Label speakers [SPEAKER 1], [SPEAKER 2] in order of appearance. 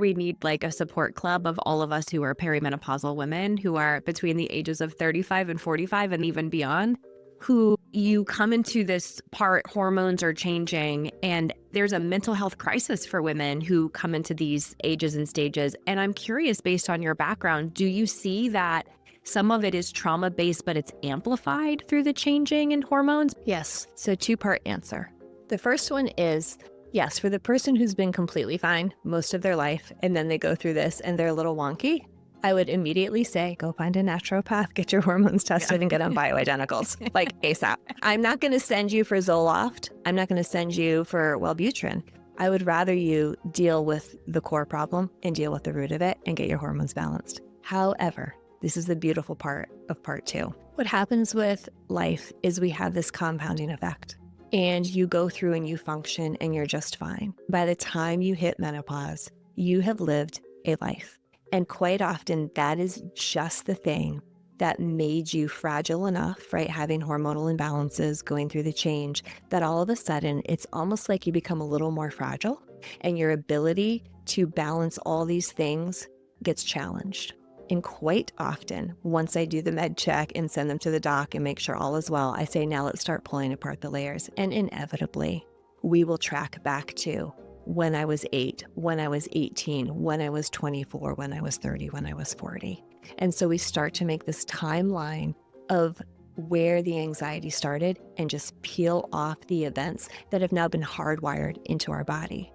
[SPEAKER 1] We need like a support club of all of us who are perimenopausal women who are between the ages of 35 and 45 and even beyond, who you come into this part, hormones are changing, and there's a mental health crisis for women who come into these ages and stages. And I'm curious, based on your background, do you see that some of it is trauma-based, but it's amplified through the changing in hormones?
[SPEAKER 2] Yes. So two-part answer. The first one is, yes, for the person who's been completely fine most of their life, and then they go through this and they're a little wonky, I would immediately say, go find a naturopath, get your hormones tested, and get on bioidenticals, like ASAP. I'm not going to send you for Zoloft. I'm not going to send you for Wellbutrin. I would rather you deal with the core problem and deal with the root of it and get your hormones balanced. However, this is the beautiful part of part two. What happens with life is we have this compounding effect, and you go through and you function and you're just fine. By the time you hit menopause, you have lived a life. And quite often that is just the thing that made you fragile enough, right? Having hormonal imbalances, going through the change, that all of a sudden it's almost like you become a little more fragile and your ability to balance all these things gets challenged. And quite often, once I do the med check and send them to the doc and make sure all is well, I say, now let's start pulling apart the layers. And inevitably, we will track back to when I was 8, when I was 18, when I was 24, when I was 30, when I was 40. And so we start to make this timeline of where the anxiety started and just peel off the events that have now been hardwired into our body.